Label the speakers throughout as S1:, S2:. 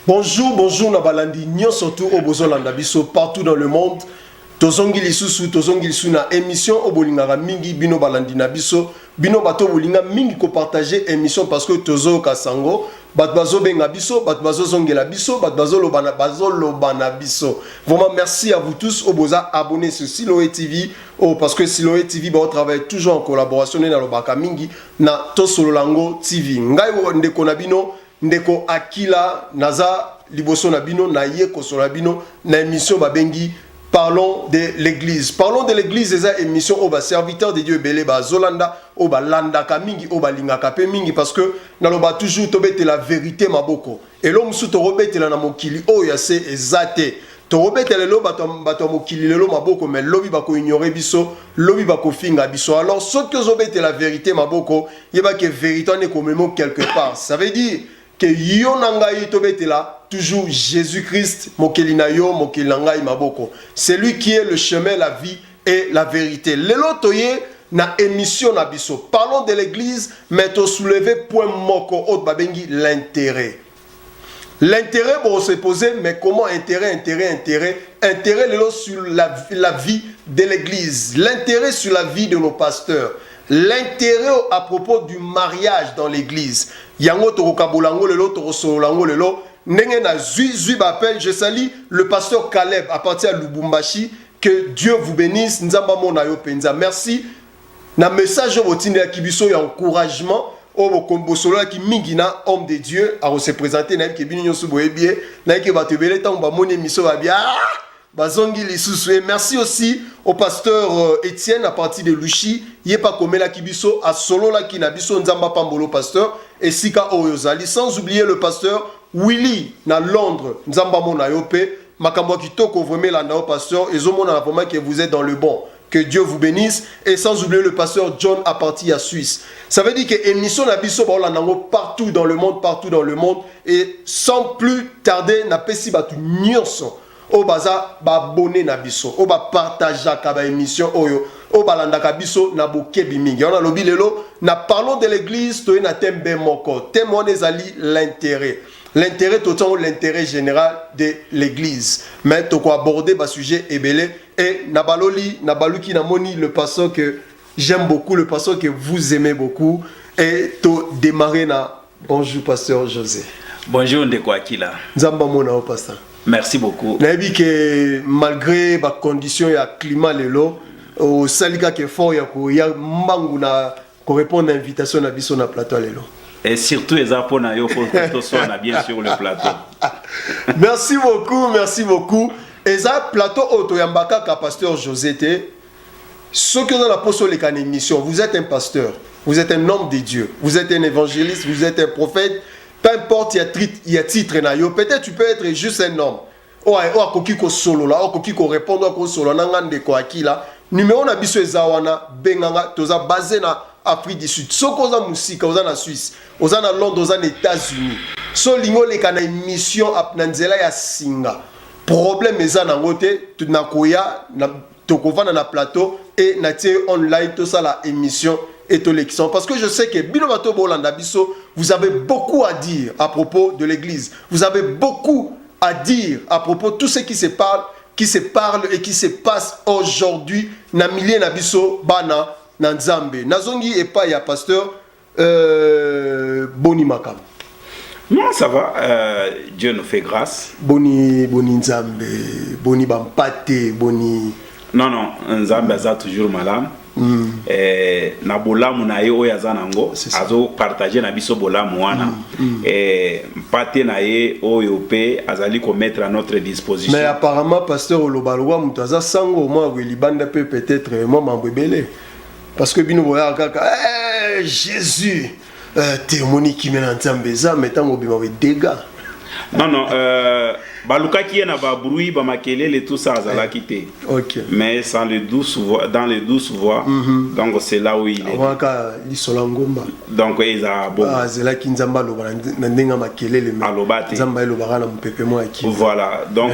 S1: Bonjour, bonjour Nabalandi, nyon surtout au Bozolanda biso partout dans le monde. Tozongi lisusu, tozongi lisusu na émission au Bolingara mingi bino balandi na biso. Bino bato bolinga mingi ko partager émission parce que tozo kasango. Bat bazo benga biso, bat bazo zongela biso, bat bazo lobana biso. Vraiment merci à vous tous au boza abonnés sur Siloé TV. Oh, parce que Siloé TV on travaille toujours en collaboration na lobaka mingi na Tosolo Lango TV. Ngai ndeko na bino ndeko Akila naza liboso na bino na ye kosola bino na émission babengi Parlons de l'église. Parlons de l'église, c'est une émission au serviteur de Dieu belé ba Zolanda au ba landa kamingi au ba linga kape mingi parce que naloba toujours tobete la vérité maboko. Et l'homme sous to robete la na mokili o ya se ezate. To robete lelo bato mokili lelo maboko mais lobi ba ko ignorer biso, lobi ba ko finga biso. Alors ceux que zobete la vérité maboko, yeba que vérité ne komemo quelque part. Ça veut dire que yonangai tobetela toujours Jésus-Christ mokelinayo mokelangai maboko. C'est lui qui est le chemin, la vie et la vérité. Lelo toye na émission na biso. Parlons de l'église, mais to soulever point moko autre babengi l'intérêt. L'intérêt pour se poser, mais comment intérêt lelo sur la vie de l'église. L'intérêt sur la vie de nos pasteurs. L'intérêt à propos du mariage dans l'église. Yango torokabolango lelo torosololango lelo nenge na zui bapel. Je salue le pasteur Caleb à partir de Lubumbashi. Que Dieu vous bénisse. Nzamba mona yo penza. Merci. Na message votine ya kibiso ya encouragement au bokombosolo ki mingina homme de Dieu a se présenter na ke binyo su boyebie na ke batebele tant ba moni miso ba bia. Bazongi lisusu. Merci aussi au pasteur Étienne à partir de Luchi. Yé pas comme la kibiso à solo la kinabiso nzamba pambolo pasteur et Sika Oyozali. Sans oublier le pasteur Willy na Londres nzamba mona yope makambo kitoko vraiment la na pasteur et zomona vraiment que vous êtes dans le bon. Que Dieu vous bénisse et sans oublier le pasteur John à partir à Suisse. Ça veut dire que émission na biso ba la partout dans le monde et sans plus tarder na pesi batu nyonso. O baza ba abonné na biso, o ba partager ka ba émission oyo, o ba landa ka biso na bokebi mingi. On a lobi lelo na parlons de l'église to na tembe moko. Témoin ezali l'intérêt. L'intérêt total l'intérêt général de l'église. Mais to ko aborder ba sujet ebelé et na baloli na baluki na moni le pasteur que j'aime beaucoup, le pasteur que vous aimez beaucoup et to démarrer na bonjour pasteur José.
S2: Bonjour ndeko Akila.
S1: Nzamba mona o pasteur.
S2: Merci beaucoup.
S1: Nabi que malgré les conditions et le climat lelo au salika que fort ya ko ya mbangu na ko répondre à l'invitation na biso na plateau lelo.
S2: Et surtout les apona yo faut que soit na bien sur le plateau.
S1: Merci beaucoup, merci beaucoup. Et ça plateau auto yambaka ka pasteur José te. Ceux que dans la poste les can émission, vous êtes un pasteur, vous êtes un homme de Dieu, vous êtes un évangéliste, vous êtes un prophète. Peu importe, il y a titre na yo. Peut-être tu peux être juste un homme. Oh, akoki ko solo là, akoki ko répondre ko solo na ngande ko akila. Numéro na biso ezawana benganga toza basé na Afrique du Sud. Soko za musika oza na Suisse, oza na Londres, oza na États-Unis. So lingo le kana émission na nzela ya singa. Problème eza na ngote na koya na tokovana na plateau et na tie online to ça la émission et l'élection. Parce que je sais que Bilobato Bolanda Bisso, vous avez beaucoup à dire à propos de l'église. Vous avez beaucoup à dire à propos de tout ce qui se parle et qui se passe aujourd'hui. Na milie na biso bana na Nzambe. Nazongi et pas ya pasteur Boni Makam.
S2: Non, ça va. Dieu nous fait grâce.
S1: Boni Nzambe, Boni Bampate, Boni.
S2: Non, Nzambe a toujours malam. Na bolamu na ye oyo aza nango azo partager na biso bolamu wana mpate na ye oyo pe azali ko mettre à notre disposition.
S1: Mais apparemment pasteur Olobalwa mutu aza sango moi libanda pe peut-être moi mambebele parce que bino boya kaka Jésus témoigne qui mena Nzambe za metango bima we dégâts.
S2: Non, baluka qui est na ba bruit ba makelele tout ça azala quitté. OK. Mais sans le douce voix, dans les douces voix. Donc c'est là où il est.
S1: Waka lisolangomba.
S2: Donc ils a bon.
S1: Ah, c'est là kinzamba lo na ndenga makelele me.
S2: Alobate.
S1: Nzamba lo bana mpepe mo aki.
S2: Voilà. Donc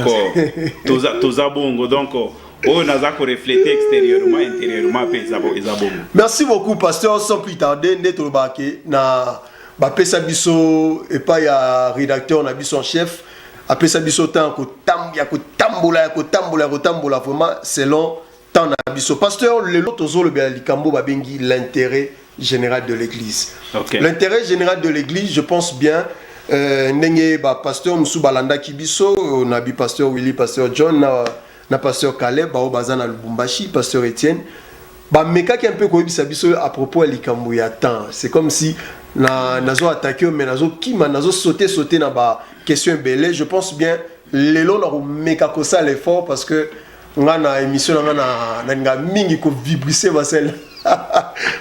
S2: toza bongo donc oh naza ko refléter extérieurement intérieurement pe ils a bongo.
S1: Merci beaucoup pasteur, sans plus tarder ndetolo bake na bapesa biso et pas ya rédacteur na biso en chef après ça biso temps ya kotambola vraiment selon temps na biso. Pasteur, le lotozo le likambo babengi l'intérêt général de l'église. Okay. L'intérêt général de l'église, je pense bien ndenge ba pasteur Moussou Balanda Kibiso, nabi pasteur Willy, pasteur John na pasteur Caleb ba bazana Lubumbashi, pasteur Étienne ba meka qui un peu koyebisa biso à propos de likambo ya temps. C'est comme si nazo attaquer mais nazo sauter na ba question belé. Je pense bien lelo na meka ko ça l'effort parce que ngana émission ngana nga mingi ko vibrisser basel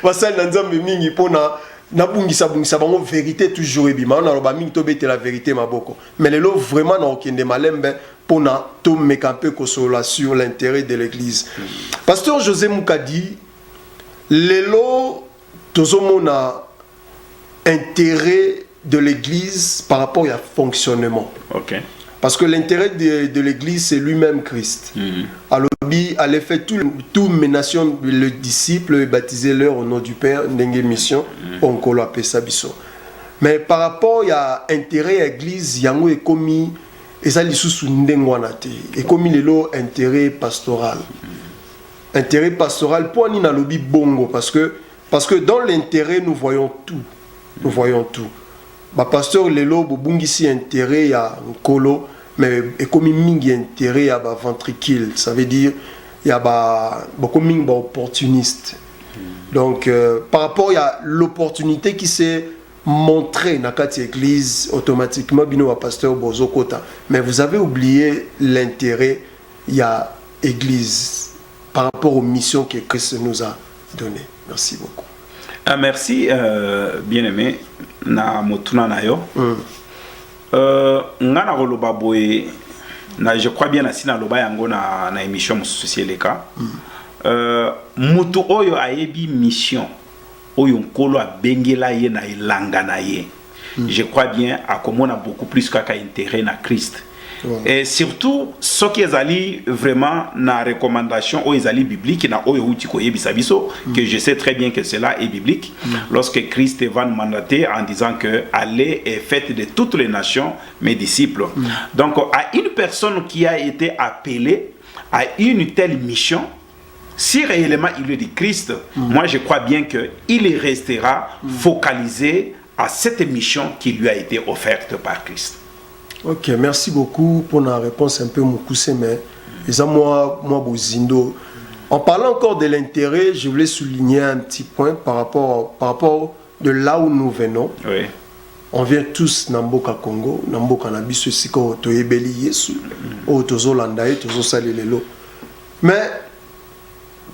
S1: basel na nzambe mingi pona na bungisa bango vérité toujours ebima na loba mingi to bete la vérité maboko mais lelo vraiment na okende malembe pona to meka peu ko sur l'intérêt de l'église. Pasteur José Moukadi lelo tozomona intérêt de l'église par rapport à fonctionnement. OK. Parce que l'intérêt de l'église, c'est lui-même Christ. Alors, il a fait tout menation le disciple et baptiser leur au nom du Père, n'engue mission, on colo appelle ça biso. Mais par rapport à l'intérêt de l'église, yango est commis, et ça l'issue n'engwanate, et commis le intérêt pastoral. Intérêt pastoral, pour ni na lobi bongo, parce que dans l'intérêt, nous voyons tout. Nous voyons tout. Bah pasteur lelo bobungisi intérêt à colo mais et comme mingi intérêt à ba ventricule, ça veut dire il y a beaucoup mingi ba opportuniste. Donc par rapport à l'opportunité qui s'est montrée dans cette église, automatiquement bino pasteur bozokota, mais vous avez oublié l'intérêt il y a église par rapport aux missions que Christ nous a données. Merci beaucoup.
S2: Ah, merci, bien-aimé. Na motuna na yo. Ngana koloba boye na je crois bien na sina loba yango na émission socialeka. Mutu oyo ayebi mission oyo nkolo abengela ye na ilanga na ye. Je crois bien akomona beaucoup plus kaka intérêt na Christ. Et surtout ce qui est allé vraiment na recommandation aux allés bibliques na oyo uti ko yebisa biso que je sais très bien que cela est biblique lorsque Christ va nous mandater en disant que allez et faites de toutes les nations mes disciples. Donc à une personne qui a été appelée à une telle mission, si réellement il est de Christ, moi je crois bien que il restera focalisé à cette mission qui lui a été offerte par Christ.
S1: Ok, merci beaucoup pour la réponse un peu moukoussé, mais moi Bozindo. En parlant encore de l'intérêt, je voulais souligner un petit point par rapport de là où nous venons.
S2: Oui.
S1: On vient tous Namboka Congo, Namboka Nabiso Siko Toyebeli Yesu, Otozo Landae, Tozo Salilelo. Mais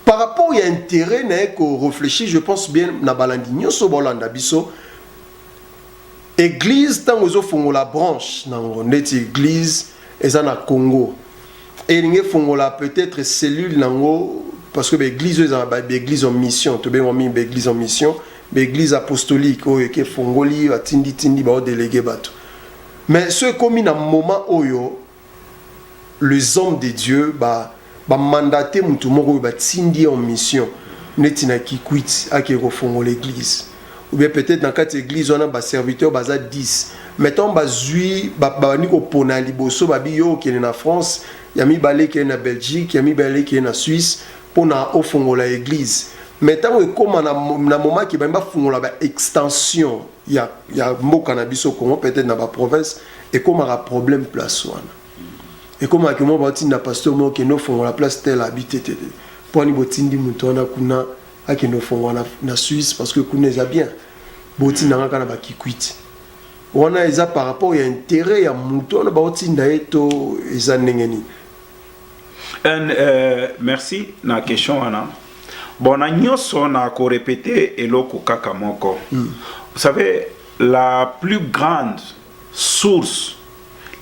S1: par rapport à l'intérêt, qu'on réfléchit, je pense bien Nabalandigno Sobolanda Biso. Église tant aux fongo la branche dans notre église et en Congo et il fongo la peut-être cellule nango parce que l'église en mission to bien mis l'église en mission l'église apostolique o que fongo li tindi ba délégué bato mais ce comme dans moment oyo les hommes de Dieu ba mandaté mutu moko ba tindi en mission netina ki quit akero fongo l'église. Ou bien peut-être dans cette église on a des serviteurs basa 10 mettons bazui bani ko pona liboso babiyo qui est en France yami balé qui est en Belgique yami balé qui est en Suisse pour na ofongola église mettons comme na moment qui ba fongola ba extension ya mboka na biso Congo peut-être dans ba province et comme un problème place wana et comme que moi bati na pasteur mo qui no fongola place tel habité pour ni botindi mutona kuna aki no fongola na Suisse parce que kuneza bien boti nanga kana ba kikwiti wana eza par rapport à intérêt ya muto na boti ndaeto eza nengeni.
S2: Merci na question wana bon na nyoso na ko répéter eloko kaka moko. Vous savez la plus grande source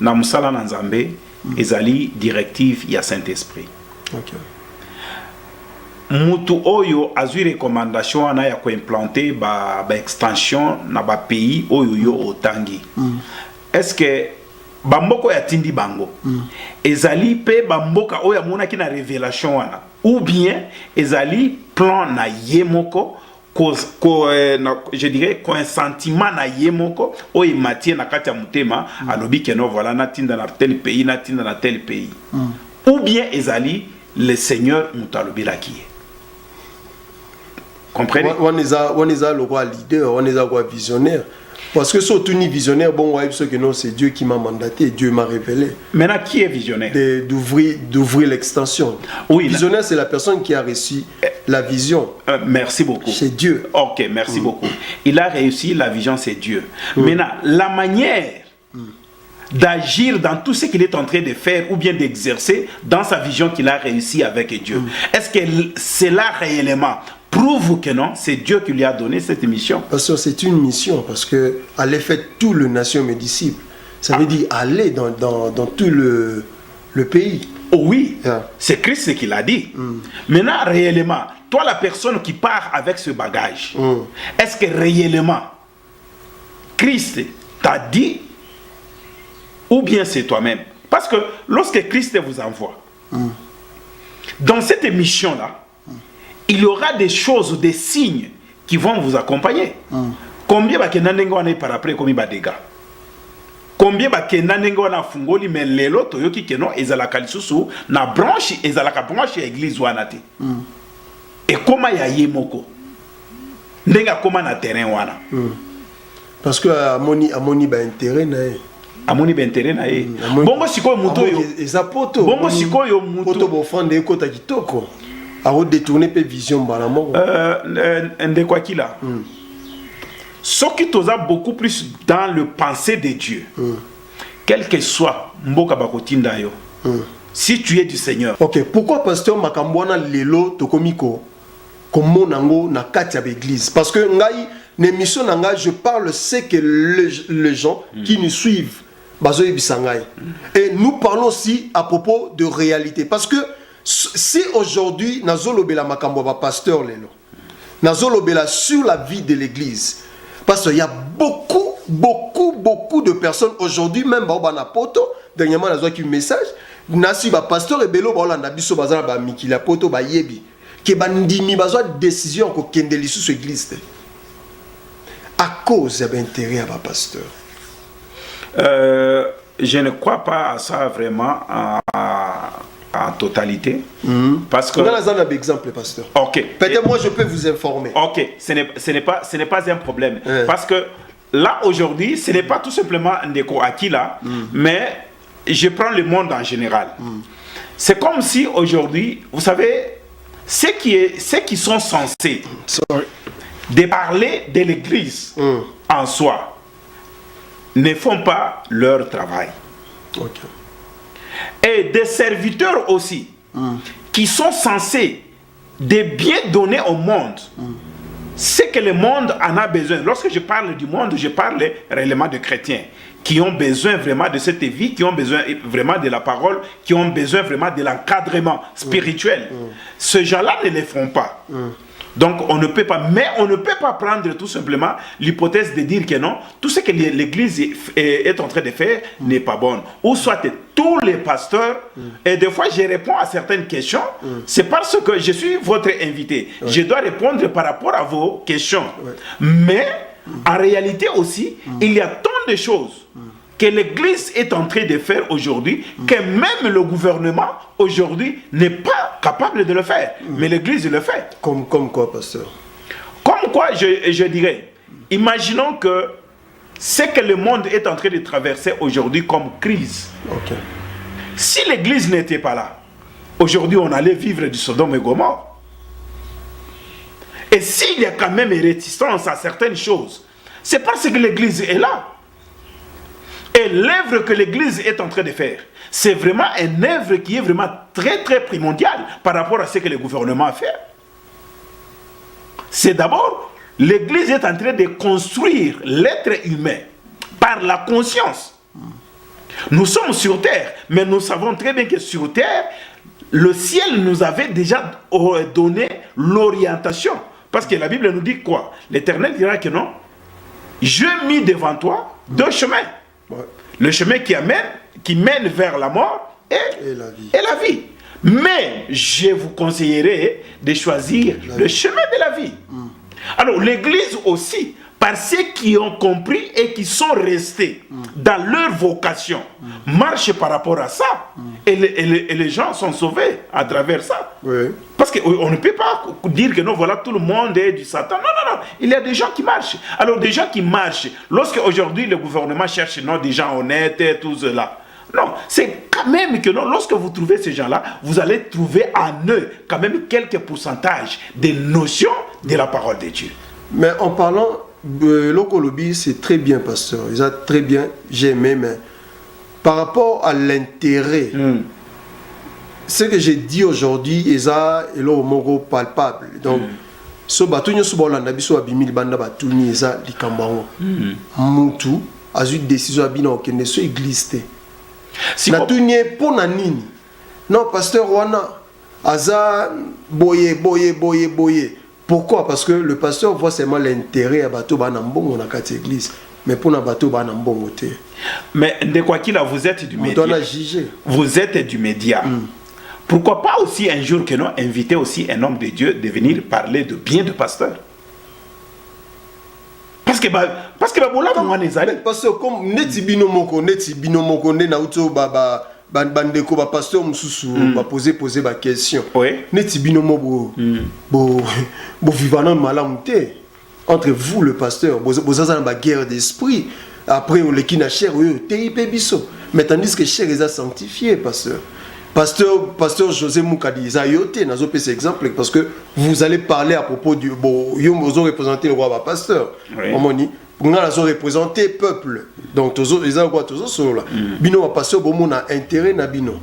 S2: na musala na Nzambe ezali directive ya Saint-Esprit. OK. Mutu oyo azui recommandation ana ya ko implanter ba extension na ba pays oyo yo otangi. Est-ce que bamboko ya tindi bango ezali pe bamboka oyo amona ki na révélation wana ou bien ezali plan na yemoko je dirais qu'un sentiment na yemoko o il matie na kati ya mutema alobi que non voilà na tinda na tel pays na tinda na tel pays ou bien ezali le Seigneur mutalobi la qui comprenez
S1: on est le roi leader on est le roi visionnaire parce que surtout ni visionnaire bon ouais parce que non c'est Dieu qui m'a mandaté Dieu m'a révélé.
S2: Maintenant qui est visionnaire?
S1: D'ouvrir l'extension.
S2: Oui,
S1: visionnaire c'est la personne qui a reçu la vision.
S2: Merci beaucoup.
S1: C'est Dieu.
S2: OK, merci beaucoup. Il a réussi la vision, c'est Dieu. Maintenant, la manière d'agir dans tout ce qu'il est en train de faire ou bien d'exercer dans sa vision qu'il a réussi avec Dieu. Est-ce que cela réellement prouve que non, c'est Dieu qui lui a donné cette mission?
S1: Parce que c'est une mission, parce que aller faire tout le nation mes disciples, ça veut dire aller dans tout le pays.
S2: Oh oui, c'est Christ qui l'a dit. Maintenant, réellement, toi la personne qui part avec ce bagage, est-ce que réellement Christ t'a dit ou bien c'est toi-même? Parce que lorsque Christ vous envoie, dans cette mission-là, il y aura des choses, des signes qui vont vous accompagner. Combien va kenanengo ane par après comme ba dégâts? Combien va kenanengo na fungoli mais lelo toyoki keno ezalaka lisusu na branche ezalaka branche ya église wana te. Et comment ya yemoko? Ndenga comment na terrain wana?
S1: Parce que amoni ba intérêt na ye.
S2: Amoni ba intérêt na ye. Bongo sikoyo muto yo.
S1: Eza poto.
S2: Bongo sikoyo muto.
S1: Poto bo fande ekota kitoko. A redétourner pe vision balamoko.
S2: De quoi qu'il a. Ce qui toza beaucoup plus dans le pensée de Dieu. Quel que soit mboka bakotinda yo. Si tu es du Seigneur.
S1: OK, pourquoi pasteur Makambwana lelo tokomiko comme nango na kati ya l'église? Parce que ngai l'émission nanga je parle c'est que les gens qui nous suivent bazo bisangai. Et nous parlons aussi à propos de réalité parce que si aujourd'hui nazolobela makambo ba pasteur lelo nazolobela sur la vie de l'église parce qu'il y a beaucoup de personnes aujourd'hui même ba na poto dernièrement nazo ki message nasi ba pasteur ebelo ba olanda biso bazana ba mikila poto ba yebi ke bandimi bazwa décision ko kende lisusu église à cause de l'intérêt à ba pasteur.
S2: Je ne crois pas à ça vraiment en totalité. Parce que...
S1: On a un exemple, pasteur.
S2: Ok.
S1: Peut-être moi je peux vous informer.
S2: Ok, ce n'est pas un problème. Parce que là aujourd'hui, ce n'est pas tout simplement Ndeko Akila, mais je prends le monde en général. C'est comme si aujourd'hui, vous savez, ceux qui sont censés de parler de l'église en soi ne font pas leur travail.
S1: Ok.
S2: Et des serviteurs aussi qui sont censés de bien donner au monde ce que le monde en a besoin. Lorsque je parle du monde, je parle réellement de chrétiens qui ont besoin vraiment de cette vie, qui ont besoin vraiment de la parole, qui ont besoin vraiment de l'encadrement spirituel. Ces gens-là ne le font pas. Donc on ne peut pas, mais on ne peut pas prendre tout simplement l'hypothèse de dire que non, tout ce que l'église est en train de faire n'est pas bon. Ou soit tous les pasteurs, et des fois je réponds à certaines questions, c'est parce que je suis votre invité. Je dois répondre par rapport à vos questions. Mais en réalité aussi, il y a tant de choses que l'église est en train de faire aujourd'hui, que même le gouvernement aujourd'hui n'est pas capable de le faire. Mais l'église le fait.
S1: Comme quoi, pasteur?
S2: Comme quoi, je dirais, imaginons que ce que le monde est en train de traverser aujourd'hui comme crise. Si l'église n'était pas là, aujourd'hui on allait vivre du Sodome et Gomorrhe. Et s'il y a quand même une réticence à certaines choses, c'est parce que l'église est là. Et l'œuvre que l'église est en train de faire, c'est vraiment une œuvre qui est vraiment très très primordiale par rapport à ce que le gouvernement a fait. C'est d'abord, l'église est en train de construire l'être humain par la conscience. Nous sommes sur terre, mais nous savons très bien que sur terre, le ciel nous avait déjà donné l'orientation. Parce que la Bible nous dit quoi? L'Éternel dira que non, je mis devant toi deux chemins. Le chemin qui mène vers la mort et la vie. Mais je vous conseillerais de choisir le chemin de la vie. Alors l'église aussi, par ceux qui ont compris et qui sont restés dans leur vocation, marche par rapport à ça. Et les gens sont sauvés à travers ça.
S1: Oui.
S2: Parce qu'on ne peut pas dire que non, voilà, tout le monde est du Satan. Non, non, non. Il y a des gens qui marchent. Alors des gens qui marchent, lorsque aujourd'hui le gouvernement cherche non, des gens honnêtes et tout cela, non, c'est quand même que non, lorsque vous trouvez ces gens-là, vous allez trouver en eux quand même quelques pourcentages des notions de la parole de Dieu.
S1: Mais en parlant de l'Okolobi, c'est très bien, pasteur. Ils ont très bien, j'ai aimé, mais par rapport à l'intérêt, ce que j'ai dit aujourd'hui, ils ont palpable. Donc, ce bateau, nous sommes en Abisso Abimil Banda Batouni, ils ont dit Kambango. Moutou, a eu une décision à Bino, qui ne soit église. Si na tunye pour nanini. Non, pasteur Wana, Aza boye. Pourquoi? Parce que le pasteur voit seulement l'intérêt à bateau banambongo na kati église, mais pour na bateau banambongo te.
S2: Mais de quoi qu'il a, vous êtes du média.
S1: On doit la juger.
S2: Vous êtes du média. Pourquoi pas aussi un jour que nous inviter aussi un homme de Dieu de venir parler de bien de pasteur? Parce que voilà moi les amis.
S1: Parce que comme neti bino moko ne na uto bandeko ba pasteur mususu ba poser ba question.
S2: Oui.
S1: Neti bino mo bo vivana malamu te entre vous le pasteur bo zaza na ba guerre d'esprit après on le kina cher te ipe biso mais tandis que cher les a sanctifié Pasteur José Moukadi, Zayote, n'a pas cet exemple parce que vous allez parler à propos du vous représenter le roi pasteur. Oui. Vous allez représenter le peuple. Donc, les gens sont là. Bino pasteur, bon, on a intérêt na bino.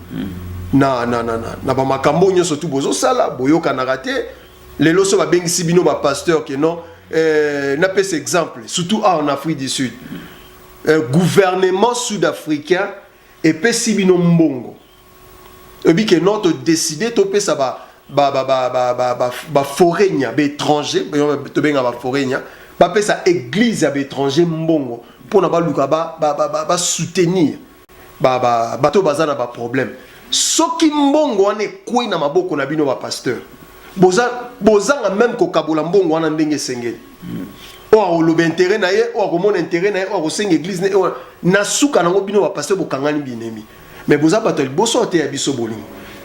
S1: Na ba makambo nyo surtout bozo sala, boyo kanarate. Les loso ba bengisi bino ba pasteur que non. N'a pas cet exemple, surtout en Afrique du Sud. Gouvernement sud-africain et pesi bino mbongo. Et puis que notre décidé to pe ça ba foreigna ba étranger to benga ba foreigna ba pe ça église ba étranger mbongo pour na ba luka ba soutenir ba to bazana ba problème soki mbongo wana ekwe na maboko na bino ba pasteur bozanga même ko kabola mbongo wana ndenge sengeli o lo intérêt na ye o ko mon intérêt na ye o ko senga église na suka na bino ba pasteur bokangani binemi. Mais vous avez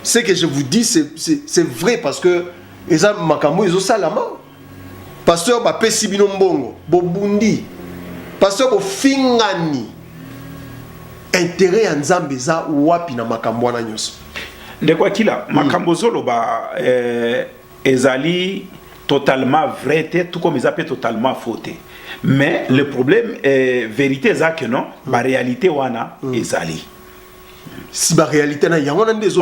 S1: ce que je vous dis, c'est vrai parce que les Makambo, ils ont ça la main. Pasteur, Pesi Binombongo, Bobundi, Pasteur, Fingani, intérêt en Zambeza, Wapi na Makambo na nyos.
S2: De quoi qu'il a, Makambo Zolo, Ezali totalement vrai, tout comme ils appellent totalement fauté. Mais le problème est vérité, c'est que non, la réalité, wana, Ezali.
S1: Si la réalité na yango nande zo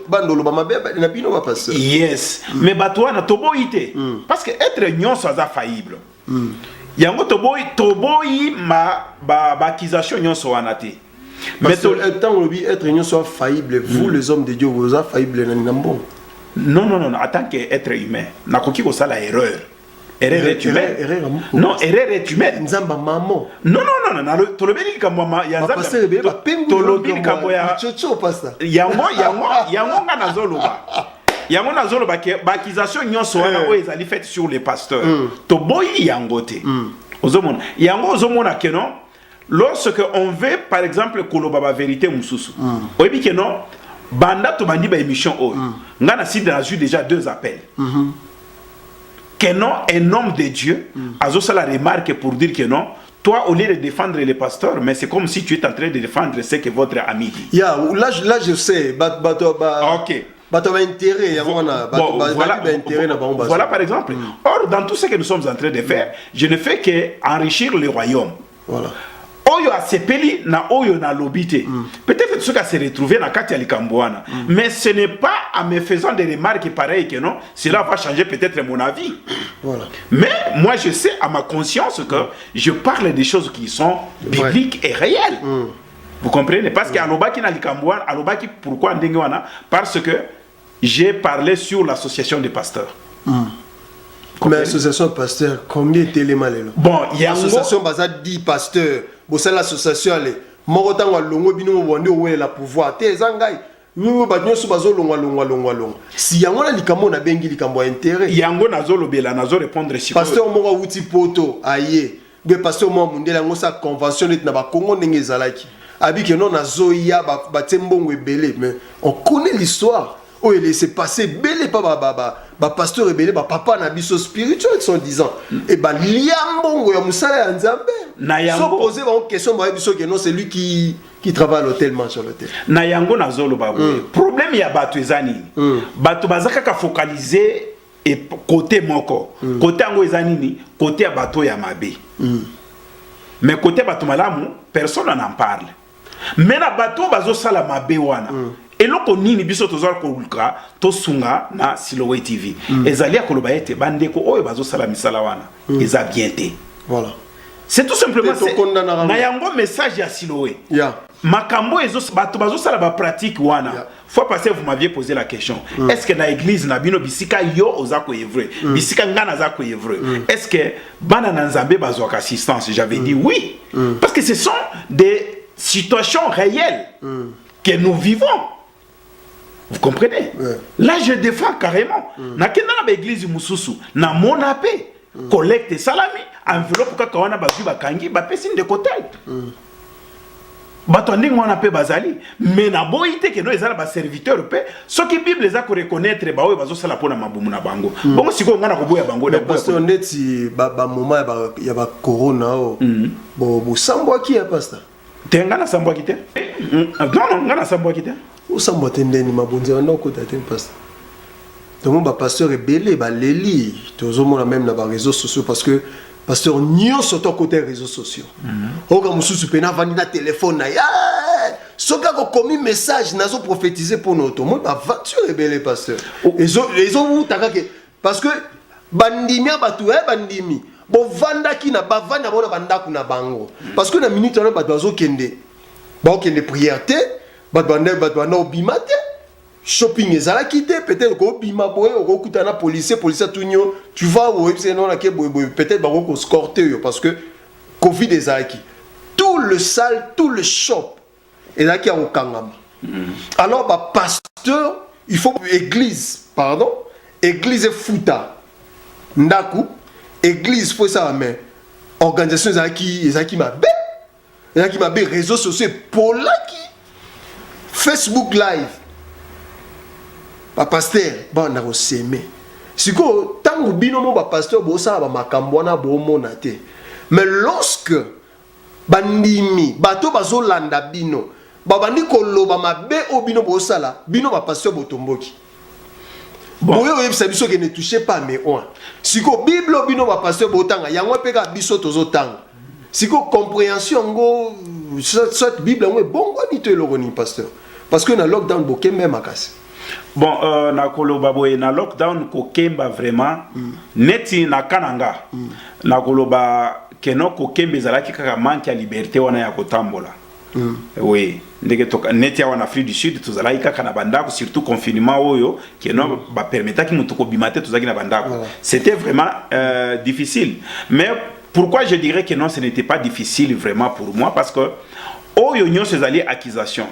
S1: bando lo ba na bino ba passer.
S2: Yes. Mais batwa na toboité parce que être nyonso za faillible. Yango toboyi ba accusation nyonso wana te.
S1: Mais tant lobi être nyonso faillible, vous les hommes de Dieu vous a faillible na nambo.
S2: Non, en tant qu'être humain, na koki ko sala erreur. Erreur est humaine. Non, erreur est humaine.
S1: Nzamba maman.
S2: Non. Tolobeli kamama ya nzamba. Tolobeli kamoya.
S1: Chocho pasta.
S2: Yango nga nazoloba. Yango nazoloba ke bakisation nyonso wana o ezali fait sur les pasteurs. To boyi yango te. Ozomona. Yango ozomona ke non. Lorsque on veut par exemple koloba ba vérité mususu. Oyebi ke non. Banda to bandi ba émission o. Nga na site j'ai déjà 2 appels. Que non, un homme de Dieu a aussi la remarque pour dire que non, toi au lieu de défendre les pasteurs, mais c'est comme si tu es en train de défendre ce que votre ami dit.
S1: Yeah, là je sais,
S2: ok. Voilà par exemple. Or, dans tout ce que nous sommes en train de faire, je ne fais qu'enrichir le royaume.
S1: Voilà.
S2: Oyo a sepeli na oyo na lobité. Peut-être ce qu'a se retrouvé na kati alikambouana. Mais ce n'est pas en me faisant des remarques pareilles que non, cela va changer peut-être mon avis. Voilà. Mais moi je sais à ma conscience que je parle des choses qui sont bibliques et réelles. Vous comprenez? Parce qu'à l'obaki na likambouana, à l'obaki pourquoi ndengwana? Parce que j'ai parlé sur l'association des pasteurs.
S1: Mais l'association de pasteurs, combien d'éléments là?
S2: Bon, il y a
S1: l'association basée 10 pasteurs. Bon, c'est l'association là. Morotan wa longo bino wande owe la pouvoir. Te zangai nous batons sur bazo longa. Si yango na likambo na bengi likambo intérêt.
S2: Yango nazo lobela nazo répondre si.
S1: Pasteur Mora Wuti Poto aye. Mais pasteur Mora Mundela ngo sa convention na ba Congo ndenge ezalaki. Abi que non nazo ya ba tembongo ebele mais on connaît l'histoire. Oh il s'est passé belé ba pasteur ebele ba papa na biso spirituel sont disant et ba liambongo ya musala ya Nzambe.
S2: Na yango
S1: so poser une question ba biso que non c'est lui qui travaille à l'hôtel mange à l'hôtel.
S2: Na yango nazolo babu. Problème ya bato ezani. Bato bazaka ka focaliser et côté moko. Côté ango ezani côté ya bato ya mabe. Mais côté bato malamu personne n'en parle. Mais na bato bazo sala mabe wana. Et loko nini biso tozala ko ultra to sunga na Siloé TV. Ezali akoloba ete bandeko oyo bazo sala misala wana. Eza bien té.
S1: Voilà.
S2: C'est tout simplement na yango message ya Siloé.
S1: Yeah.
S2: Makambo ezo bato bazo sala ba pratique wana. Yeah. Fois passé vous m'aviez posé la question. Est-ce que na église na bino bisika yo ozako evre? Bisika ngana zako evre? Est-ce que bana na Nzambe bazo assistance? J'avais dit oui. Parce que ce sont des situations réelles que nous vivons. Vous comprenez? Là je défends carrément. Na kenda na église mususu na monape collecte salami enveloppe kaka wana bazu bakangi ba pesine de côté. Bato ndingo wana pe bazali mais na boyite ke no ezala ba serviteur pe ce qui bible les a ko reconnaître ba oyo bazo sala pona mabumu na bango. Bongo siko ngana ko boya bango
S1: na pasteur ndeti ba moment ya ba corona o bo sambo ki ya pasteur.
S2: Tenga na sambo ki te? Non ngana sambo ki te.
S1: O sambo tendeni mabonzi wana ko tete pasteur. Donc ba pasteur ebele ba leli tozomona même na ba réseaux sociaux parce que pasteur nyonso to côté réseaux sociaux. Oka mususu pena vandi na téléphone na ya soka ko komi message nazo prophétiser pour notre monde ba voiture ebele pasteur. Les autres taka ke parce que bandimi abatu bandimi bo vanda ki na ba vanda bona banda kuna bango parce que na minute na ba bazo kende ba kende prière te ba banda obimate shopping ezala quitté peut-être ko bima boye ko kutana policier tunyo tu vas au c'est non la ke peut-être ba ko escorter parce que covid ezaki tout le salle tout le shop ezaki au kangama. Alors ba pasteur il faut église futa ndaku église faut ça mais organisation ezaki mabe réseaux sociaux polaki Facebook live ba pasteur ba na ko seme siko tangu bino mo ba pasteur bo sa ba makambo na bo mona te mais lorsque bandimi bato bazolanda bino ba bandi ko loba mabe o bino bo sala bino ba pasteur botomboki boyo yebisa biso ke ne touchez pas mais on siko bible bino ba pasteur botanga yango peka biso tozotanga siko compréhension ngo cette bible ngo bongo ni to elogoni pasteur parce que na lockdown boke même akasi.
S2: Bon, na koloba boye na lockdown ko kemba vraiment neti na kananga na koloba keno ko kembe zalaki kaka manque ya liberté wana ya kotambola. Oui, ndenge toka neti ya wana Afrique du Sud tozalaki kaka na bandako surtout confinement oyo keno ba permettre ki mutu ko bimate tozaki na bandako. C'était vraiment difficile. Mais pourquoi je dirais que non, ce n'était pas difficile vraiment pour moi parce que oyo nyo ces alliés accusation.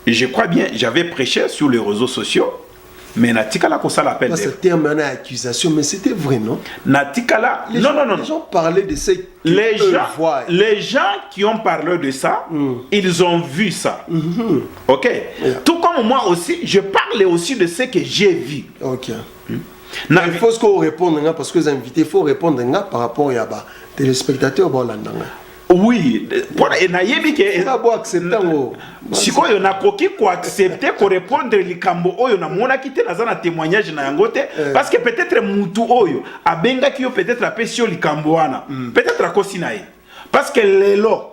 S2: Je crois bien, j'avais prêché sur les réseaux sociaux, mais Natikala ko ça l'appelle.
S1: Ce terme en accusation, mais c'était vrai, non?
S2: Natikala, non.
S1: Les gens parlaient de ça.
S2: Les gens qui ont parlé de ça, ils ont vu ça. Ok. Yeah. Tout comme moi aussi, je parlais aussi de ce que j'ai vu.
S1: Ok. Il faut qu'on réponde parce que les invités, il faut répondre par rapport à bah téléspectateurs bon là.
S2: Oui, et nayebi ke
S1: abo accepter ngo
S2: siko yo nakoki ko accepter ko répondre likambo oyo na mona kite na zana témoignage na yangote parce que peut-être mutu oyo abenga ki yo peut-être apesio likambo wana peut-être akosi na ye parce que lelo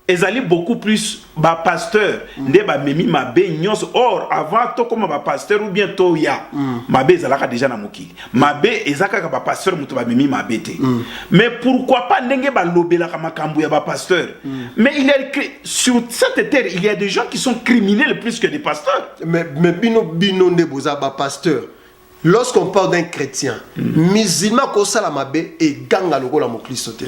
S2: ezali beaucoup plus ba pasteur nde ba memi mabe nyonso or avant to comme ba pasteur ou bien to ya mabe ezalaka déjà na mokili mabe ezaka ka ba pasteur muto ba memi mabe te mais pourquoi pas ndenge ba lobela ka makambu ya ba pasteur mais il y a sur cette terre il y a des gens qui sont criminels plus que des pasteurs
S1: mais bino nde boza ba pasteur lorsqu'on parle d'un chrétien musulman ko sala mabe et ganga lokola mo Christ te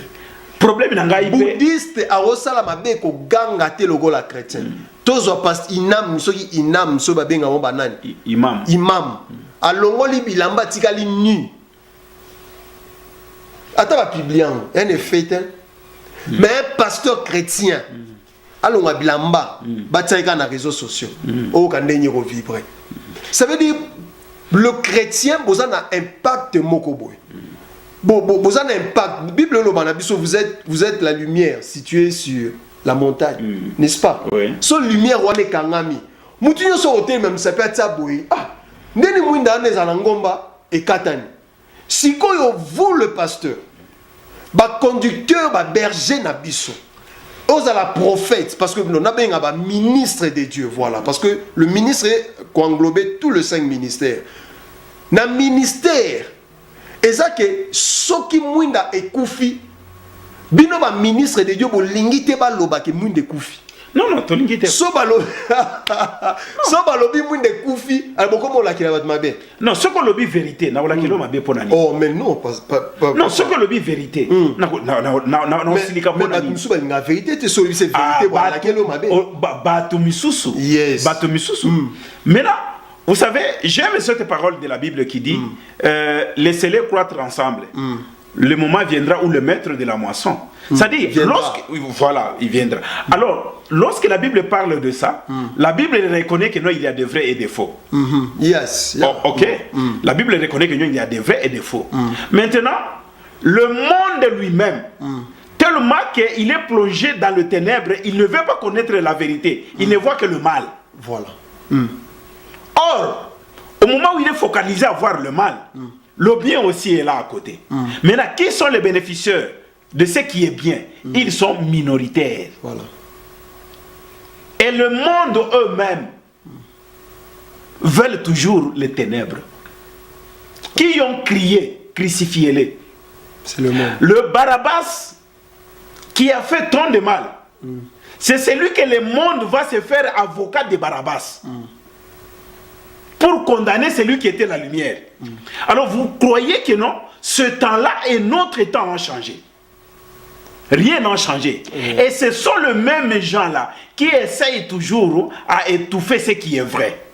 S2: problème nangai
S1: bouddhiste arosala mabe ko ganga te lokola chrétien tozwa pas inam soki inam so babenga mo banani imam alongoli bilamba tikali nu ata ba biblian en effet mais un pasteur chrétien alonga bilamba bataika na réseaux sociaux o kandenye ko vibrer ça veut dire le chrétien boza na impact moko boy boza na impact bible lo bana biso vous êtes la lumière située sur la montagne n'est-ce pas so lumière wane kangami mutu nyoso hotel même ça peut être boy ndeni mwinda neza na ngomba et katani sikoyo vous le pasteur ba conducteur ba berger na biso aux à la prophète parce que nous avons un ministre de Dieu voilà parce que le ministre englobe tous les 5 ministères na ministère et ça que soki mwinda ekufi bino ba ministre de Dieu bo lingite ba loba ke mwinde kufi
S2: non to lingite
S1: so balo so balobi mwinde kufi alboko mo la kila bat mabe
S2: non ce que lobi vérité na wala kilo mabe ponani
S1: oh mais non pas
S2: non ce que lobi vérité na silika ponani
S1: mais ba linga vérité te so c'est vérité wala kilo mabe
S2: bato misusu
S1: yes
S2: bato misusu mais là vous savez j'aime cette parole de la Bible qui dit laissez-les croître ensemble le moment viendra où le maître de la moisson c'est-à-dire voilà il viendra alors lorsque la Bible parle de ça la Bible reconnaît que non il y a de vrais et de faux
S1: yes
S2: ok la Bible reconnaît que non il y a de vrais et de faux maintenant le monde lui-même tellement qu'il est plongé dans le ténèbre il ne veut pas connaître la vérité il ne voit que le mal
S1: voilà
S2: or au moment où il est focalisé à voir le mal le bien aussi est là à côté. Maintenant, qui sont les bénéficiaires de ce qui est bien? Ils sont minoritaires.
S1: Voilà.
S2: Et le monde eux-mêmes veulent toujours les ténèbres. Qui ont crié, crucifiez-les?
S1: C'est le monde.
S2: Le Barabbas qui a fait tant de mal, c'est celui que le monde va se faire avocat de Barabbas. Pour condamner celui qui était la lumière. Alors vous croyez que non? Ce temps-là et notre temps ont changé. Rien n'a changé. Et ce sont les mêmes gens-là qui essayent toujours à étouffer ce qui est vrai.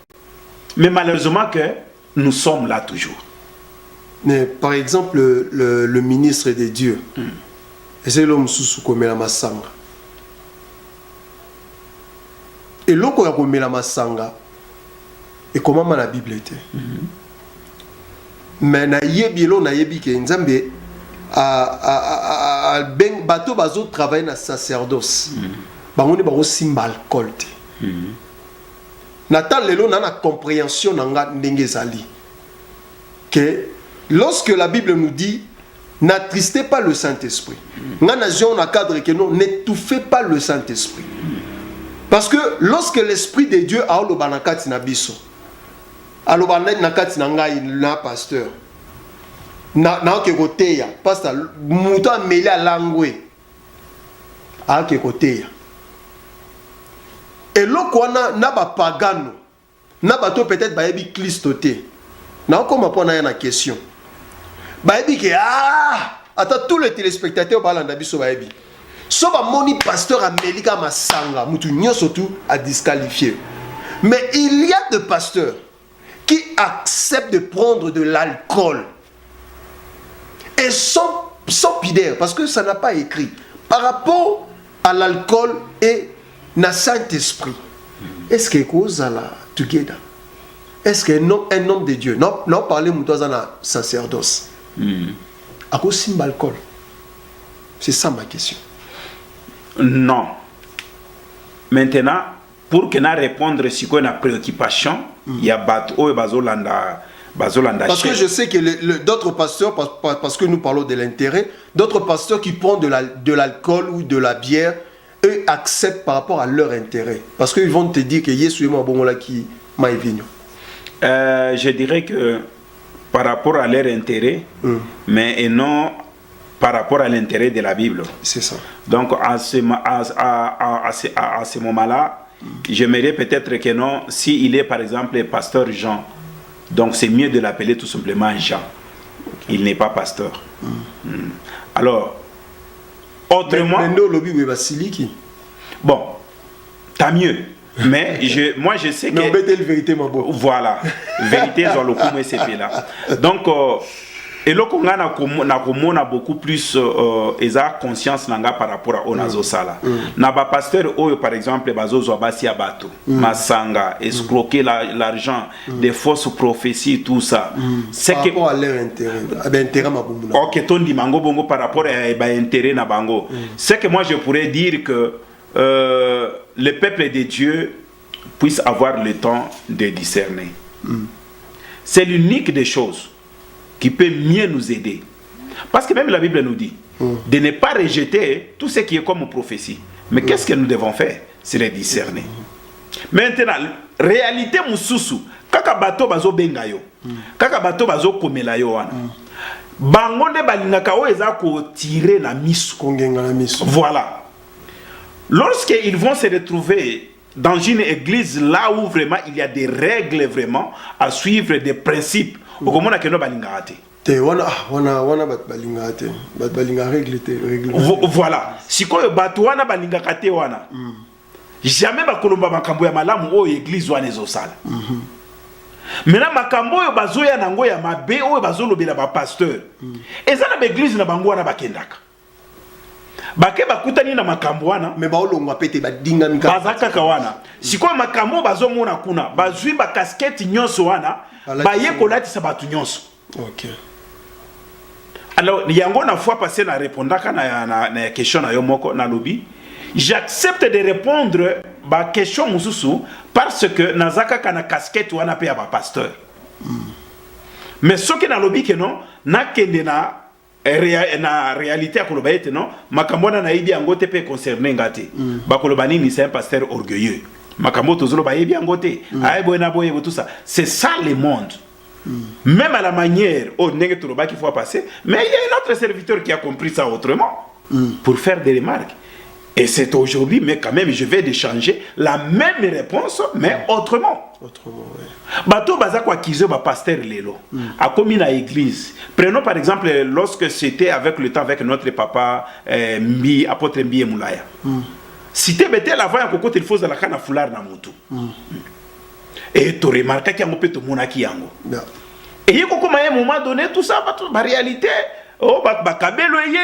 S2: Mais malheureusement que nous sommes là toujours.
S1: Mais par exemple, le ministre de Dieu, c'est l'homme sous la Massanga. Et l'homme qui a la Massanga, et comment la Bible était. Mais na yebi lo na yebi ke nzambe a ben bato bazo travailler na sacerdoce. Bangoni ba simba alcool te. Nathan lelo na compréhension nga ndenge zali. Que lorsque la Bible nous dit n'attristez pas le Saint-Esprit. Nga nation na cadre que non n'étouffez pas le Saint-Esprit. Parce que lorsque l'esprit de Dieu a lo banakati na biso alors nakati nangai na pasteur na ke koteya pasteur muta meli alangwe a ke koteya et lokwana na ba pagano na bato peut-être bayebi Christ te na koma pona na question bayebi ke ata tous les téléspectateurs balanda biso bayebi so ba moni pasteur amelika masanga mutu nyoso tout a disqualifié mais il y a des pasteurs qui acceptent de prendre de l'alcool et sans pidère, parce que ça n'a pas écrit par rapport à l'alcool et le Saint-Esprit. Est-ce que cause à la together? Est-ce qu'un homme de Dieu non parler de la sacerdoce à cause de l'alcool? C'est ça ma question.
S2: Non. Maintenant, pour que nous répondre sur quoi la préoccupation, il y a Bazolanda.
S1: Parce que je sais que d'autres pasteurs, parce que nous parlons de l'intérêt, d'autres pasteurs qui prennent de l'alcool ou de la bière, eux acceptent par rapport à leur intérêt. Parce qu'ils vont te dire que Yesu est mon bon là qui m'a évenu.
S2: Je dirais que par rapport à leur intérêt, mais et non par rapport à l'intérêt de la Bible.
S1: C'est ça.
S2: Donc à ce moment-là, j'aimerais peut-être que non, s'il est par exemple pasteur Jean, donc c'est mieux de l'appeler tout simplement Jean. Il n'est pas pasteur. Alors, Autrement, bon, tant mieux. Mais moi je sais que...
S1: Mais on met la vérité, ma bonne.
S2: Voilà, vérité, dans le coup, moi c'est là. Donc, et là, on a beaucoup plus conscience par rapport à Onazo Sala. Na ba pasteur Oyo, par exemple, bazo Zobasi Abato, Masanga, escroquer l'argent, des fausses prophéties, tout ça.
S1: C'est par rapport à leur intérêt. Intérêt, ma bonne.
S2: Ok, ton dit mango bongo par rapport à intérêt na bango. C'est que moi je pourrais dire que le peuple de Dieu puisse avoir le temps de discerner. C'est l'unique des choses qui peut mieux nous aider. Parce que même la Bible nous dit de ne pas rejeter tout ce qui est comme prophétie. Mais qu'est-ce que nous devons faire? C'est les discerner. Maintenant, réalité mususu, kaka bato bazo bengayo, kaka bato bazo komelayo wana. Bango de balingaka o eza ko tirer na miso. Voilà. Lorsqu'ils vont se retrouver dans une église là où vraiment il y a des règles vraiment à suivre, des principes, voilà. Si quoi bato wana balingaka te wana. Jamais bakolomba makambo ya malamu o église wana ezosala. Maintenant makambo yo bazoya nango ya mabe o bazolobela ba pasteur. Eza na église na bango wana bakendaka. Bake bakutani na makambo wana
S1: me baolongwa pete badinga mika
S2: bazaka kawana sikoyo makambo bazomona kuna bazwi ba casquette nyonso wana baye kolatisa batu nyonso.
S1: OK.
S2: Alors yango na fois passé na répondaka na question na yo moko na lobby, j'accepte de répondre ba question mususu parce que nazaka kana casquette wana pe ya ba pasteur. Mais ce que na lobby que non na kende na réalité à Kolobaïte, non? Makambona na ibi angote pe concerné ngate. Bakolobani ni c'est un pasteur orgueilleux. Makambo tozolo ba ibi angote. Aïe boena boye tout ça. C'est ça le monde. Même à la manière au nègre toloba qu'il faut passer, mais il y a un autre serviteur qui a compris ça autrement pour faire des remarques. Et c'est aujourd'hui, mais quand même, je vais changer la même réponse, mais autrement.
S1: Autrement, oui.
S2: Bato bazako akizo ba pasteur lelo. A commis na église. Prenons par exemple lorsque c'était avec le temps avec notre papa Mbi apôtre Mbi Moulaya. Si tu betel avant ya kokote il faut za la kana foulard na mutu. Et tu remarques qu'il y a un peu de monaki yango. Et il y a un moment donné tout ça ba réalité oh ba kabelo ye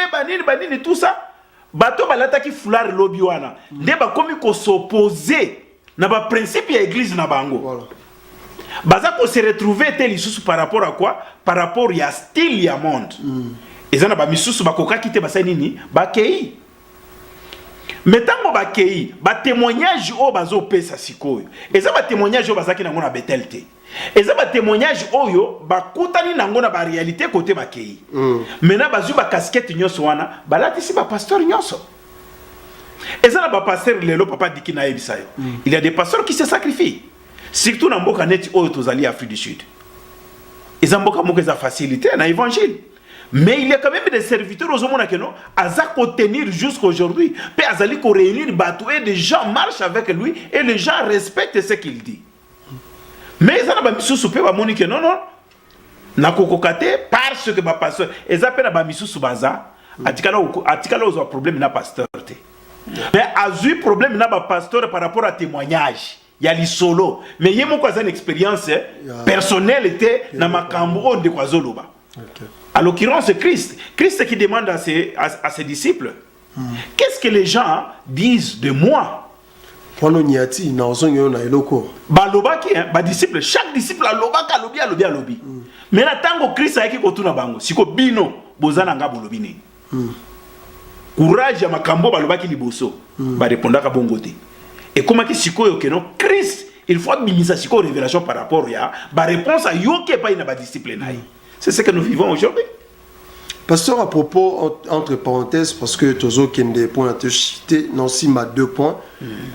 S2: banini tout ça. Bato balata ki foulard lobi wana. Nde ba komi ko s'opposer na ba principe ya église na bango.
S1: Voilà.
S2: Baza ko se retrouver tel isusu par rapport à quoi? Par rapport ya style ya monde. Ezana ba misusu ba koka kite ba nini? Ba kei. Metango ba kei, ba témoignage o bazo pesa sikoyo. Eza ba témoignage o bazaki nango na betelte. Eza ba témoignage oyo ba kutani nango na ba réalité côté ba kei. Mena bazu ba casquette nyonso wana, balati si ba pasteur nyonso. Eza na ba pasteur lelo papa diki na ebisayo. Il y a des pasteurs qui se sacrifient. Surtout na mboka neti oyo tozali Afrique du Sud. Eza mboka moko eza facilité na évangile. Mais il y a quand même des serviteurs aux hommes qui ont tenir jusqu'aujourd'hui. Puis azali ko réunir bateau et des gens marchent avec lui et les gens respectent ce qu'il dit. Mais ils ont ba misusu pe ba monique non non. Na kokokate parce que ba pasteur eza pe na ba misusu baza atikala ozo problème na pasteur te. Mais azu problème na ba pasteur par rapport à témoignage. Il y a les solos. Mais il y a une expérience personnelle était na makambo de kwazoloba. À l'occurrence, Christ qui demande à ses disciples, qu'est-ce que les gens disent de moi? Disciple, chaque disciple a lobi. Mais là, tant que Christ a écrit autour bango, si ko bino bozana nga bolobini. Courage ya makambo balobaki liboso, ba répondra ka bongote. Et comment que sikoyo que non Christ, il faut minimiser siko révélation par rapport à ba réponse à yoke pas ina ba disciple naï. C'est ce que nous vivons aujourd'hui.
S1: Pasteur, à propos, entre parenthèses, parce que Tozo Kende point à te citer, non, si ma 2 points.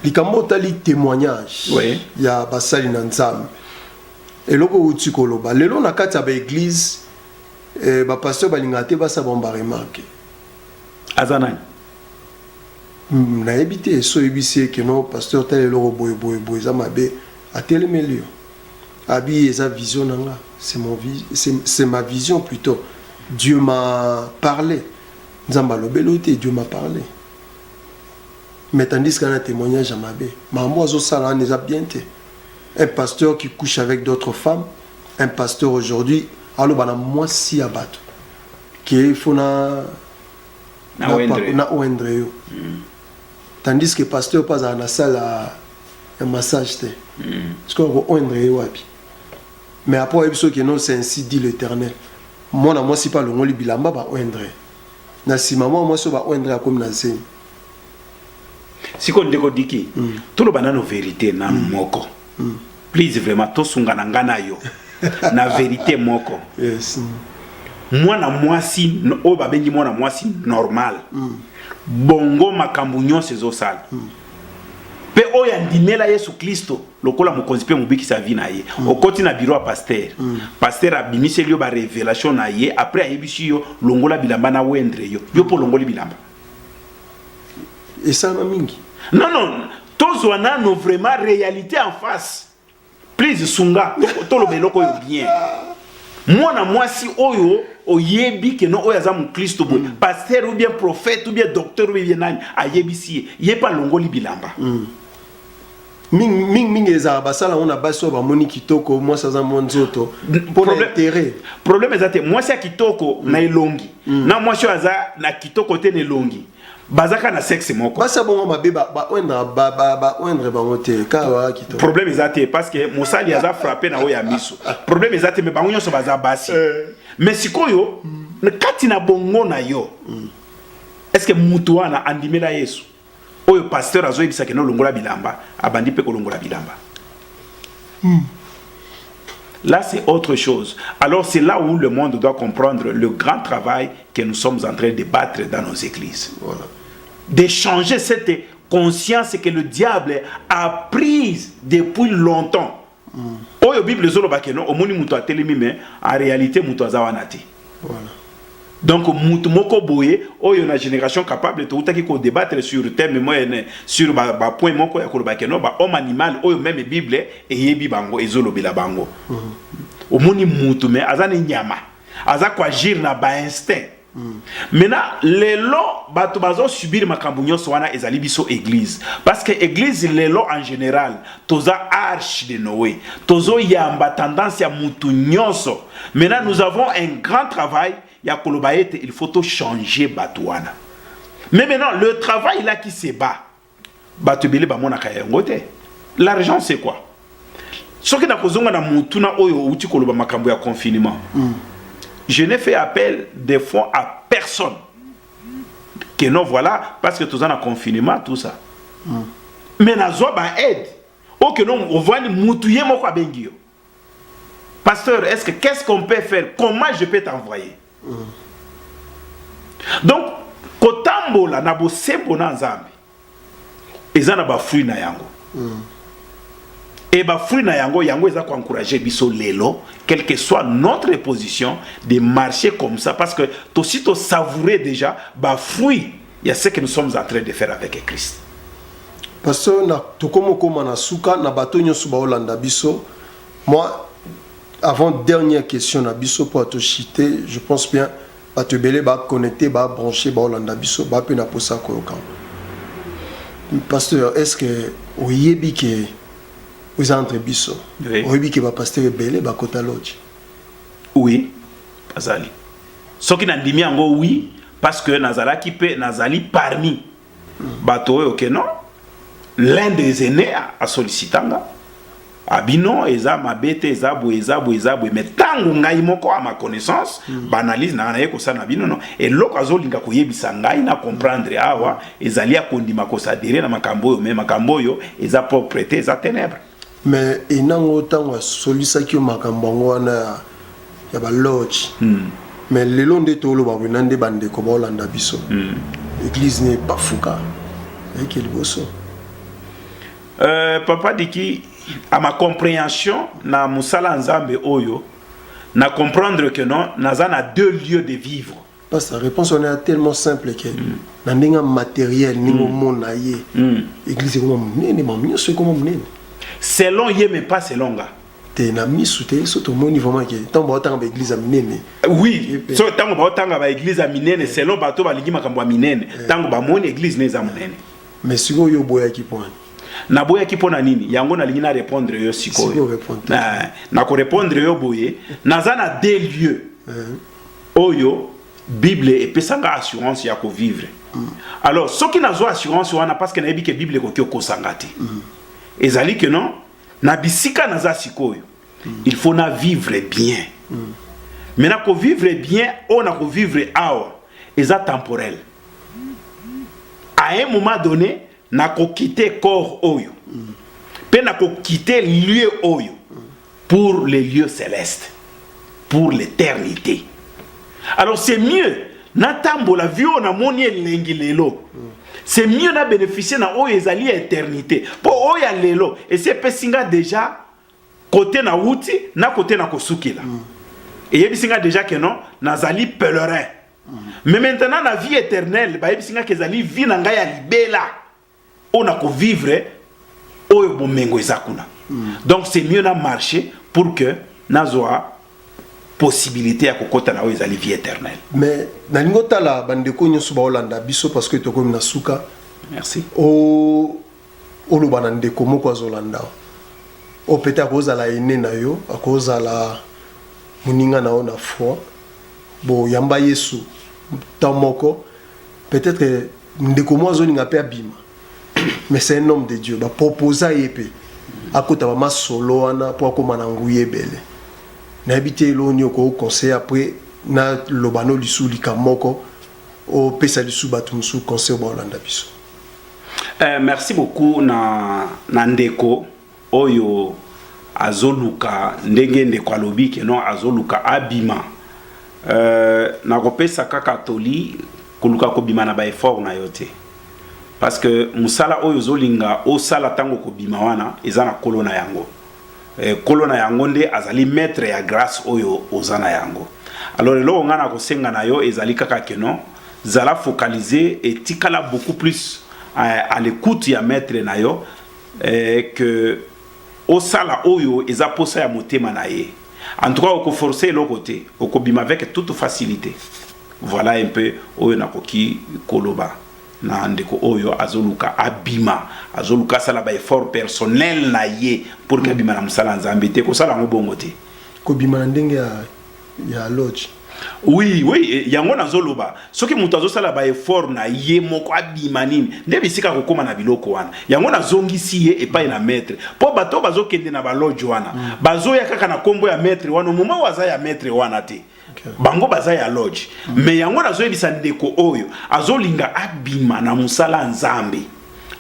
S1: Likambo tali témoignage.
S2: Oui.
S1: Il y a Basali Nanzam. Et logo Utikoloba. Le long na kati ya église, ba pasteur balingate ba sa bomba remarque.
S2: Azanani.
S1: Na ebité so ebisi que non pasteur tali logo boy za mabe a télémelio. Abi eza vision nanga. C'est ma vision plutôt. Dieu m'a parlé. Nzamba lobeloté, Dieu m'a parlé. Mais tandis qu'un témoignage à ma baie, maman ça n'est bien. Un pasteur qui couche avec d'autres femmes, un pasteur aujourd'hui, alors bah moi si abattu, qui est faut na oendre yo. Tandis que pasteur pas à la salle un massage te. Parce qu'on oendre yo wapi. Mais après il que non c'est ainsi dit l'Éternel. Moi si pas le ngoli bilamba ba oendre. Na si maman moi so ba oendre comme na zemi.
S2: Si on dit tout le banano vérité na moko. Please vraiment to sunga na ngana yo. Na vérité moko.
S1: Yes.
S2: Moi na mwasi o ba bengi moi na mwasi normal. Bongo makambu nyonso ezosala. Pe oya ndimela Yesu Kristo lokola mokonzi pe mobiki sa vie na ye. Okoti na bureau a pasteur. Pasteur abimise lio ba révélation na ye après ayebisi yo longola bilamba na wendre yo. Yo po longoli bilamba.
S1: Et ça m'a mingi.
S2: Non, tous on a nos vraiment réalité en face. Please sunga, to lo beloko yo bien. Moi si oyo oyebi que non oyaza mon Christo bo, pasteur ou bien prophète ou bien docteur ou bien nani ayebisi ye pas longoli bilamba.
S1: Ming eza basala on a baso ba moni kitoko moi ça za monzoto pour l'intérêt.
S2: Problème ezate moi si kitoko na elongi. Na moi si aza na kitoko te na elongi. Bazaka na sexe moko.
S1: Basa bon ma beba ba oindre ba moté ka kitoko.
S2: Problème ezate parce que Mosali aza frappé na oya miso. Problème ezate me bango nyonso baza basi. Mais sikoyo na kati na bongo na yo. Est-ce que mutu wana andimela Yesu? Oyo pasteur azo ebisa ke no longola bilamba, abandi pe ko longola bilamba. Là, c'est autre chose. Alors, c'est là où le monde doit comprendre le grand travail que nous sommes en train de battre dans nos églises.
S1: Voilà.
S2: D'échanger cette conscience que le diable a prise depuis longtemps. Oyo Bible zolo bakeno omoni muto atelemi mais en réalité muto azawanati.
S1: Voilà.
S2: Donc mutu moko boye oyo na génération capable to utaki ko débattre sur thème moyen sur ba point moko ya ko bakeno ba homme animal oyo même Bible et yebi bango ezolo bila bango. Omoni mutu mais azane nyama aza ko agir na ba instinct. Maintenant lelo bato bazo subir makambu nyonso wana ezali biso église parce que église lelo en général toza arche de Noé tozo yamba tendance ya mutu nyonso. Maintenant nous avons un grand travail ya kolobaete il faut changer bato wana. Mais maintenant le travail là qui se bat bato bele ba mona kaya ngote. L'argent c'est quoi? Soki na kozonga na mutu na oyo uti koloba makambu ya confinement. Je n'ai fait appel des fonds à personne. Que non, voilà, parce que tout ça, confinement, tout ça. Mais na zo ba aide. O que non, on voit ni moutouye moko bengio. Pasteur, qu'est-ce qu'on peut faire? Comment je peux t'envoyer? Donc, kotambola na bo sembo na nzambe. Ezana ba fruit na yango. Et bah fruit na yango eza ko encourager biso lelo quelle que soit notre position de marcher comme ça parce que to savourer déjà bah fruit il y a ce que nous sommes en train de faire avec Christ.
S1: Parce que na to comme na suka na bato nyoso ba Holanda biso moi avant dernière question na biso pour te citer je pense bien ba te belé ba connecter ba brancher ba Holanda biso ba pe na posa ko kan. Pasteur est-ce que oyebi que vous entrez biso. Oui, qui va pasteur belé ba kota lodge.
S2: Oui, azali. Ce qui n'a dit miango oui parce que nazala qui peut nazali parmi bato OK non. L'un des aînés a sollicitanga. Abino eza mabete eza bo mais tango ngai moko à ma connaissance banalise na naye ko sana bino non et lokazo linga ko yebisa ngai na comprendre awa ezali akondima ko sadere na makambo yo mais makambo yo eza propreté eza ténèbres.
S1: Mais il n'a autant de sollicitations qui ont ya ba lodge. Mais le long de tout le monde n'ande bande comme Hollanda biso. L'église n'est pas fouka. Et quel bosso.
S2: Papa dit qui à ma compréhension na musala nzambe oyo na comprendre que non nazana deux lieux de vivre.
S1: Parce que la réponse on est tellement simple que na ndinga matériel ni mon naie. Église comme nene mam mieux c'est comme nene.
S2: Selon yé mais pas selon ga.
S1: te na misu te so to moni vraiment que tant ba tanga ba église a minene.
S2: Oui, so tango ba tanga ba église a minene selon bato ba lingi makambo a minene. Tango ba moni église neza munene.
S1: Mais siko yo boya ki point.
S2: Na boya ki pona nini? Yango na lingi na répondre yo siko.
S1: Siko répondre.
S2: Na ko répondre yo boye, nazana deux lieux. Oyo Bible et pesanga assurance ya ko vivre. Alors, ce qui n'a pas assurance, on a parce que na que Bible ko ko sangate. Ezali que non, na bisika na za sikoyo. Il faut na vivre bien. Mais na ko vivre bien, on a ko vivre awa, eza temporel. À un moment donné, na ko quitter corps oyo. Pe na ko quitter lieu oyo pour les lieux célestes, pour l'éternité. Alors c'est mieux na tambo la vie on a moni elengi lelo. C'est mieux na bénéficier na o ezali éternité. Pour o ya lelo et c'est pesinga déjà côté na wuti na côté na kosukila. Et yebisinga déjà que non nazali pèlerin. Mais maintenant la vie éternelle ba yebisinga que ezali vie na ngai ya libela. On a ko vivre o bomengo ezakuna. Donc c'est mieux na marcher pour que nazoa possibilité à kokota na ezali vie éternelle.
S1: Mais na ngota la bandeko nyoso ba Holanda biso parce que to comme na suka.
S2: Merci.
S1: O lo banande komo kwa Zolanda. O peut-être cause la ene na yo, à cause la muninga na ona foi. Bo yamba Yesu tamoko peut-être ndeko mo zoninga pe abima. Mais c'est un homme de Dieu, ba proposa yepe. Akota ba masolo ana po akoma na nguye bele. Na habité l'oni au conseil après na lobano lisu likamoko au pesa lisu batumsu conseil ba Holanda biso.
S2: Merci beaucoup na ndeko oyo azoluka ndenge ndeko alobi ke non azoluka abima na kopesa kaka toli kuluka kobima na ba effort na yote parce que musala oyo zolinga o sala tango kobima wana ezana kolona yango. Kolona yango nde azali maître ya grâce oyo ozana yango. Alors lo ngana ko senga na yo ezali kaka keno zala focaliser et tikala beaucoup plus à l'écoute ya maître na yo que au sala oyo eza posa ya motema na ye. En tout cas ko forcer le côté ko bima avec toute facilité. Voilà un peu oyo nakoki koloba. Na ndeko oyo azoluka abima azoluka sala ba effort personnel na ye pour que abima na musala nzambe te ko sala ngobongo te
S1: ko bima ndenge ya lodge.
S2: Oui yango nazoloba soki mutu azosala ba effort na ye moko abima nini nde bisika ko koma na biloko wana yango nazongisi ye epai na maître po bato bazokende na ba lodge wana bazoya kaka na kombo ya maître wana moment waza ya maître wana te. Bango baza ya lodge mais yango nazoyebisa ndeko oyo azolinga abima na musala nzambe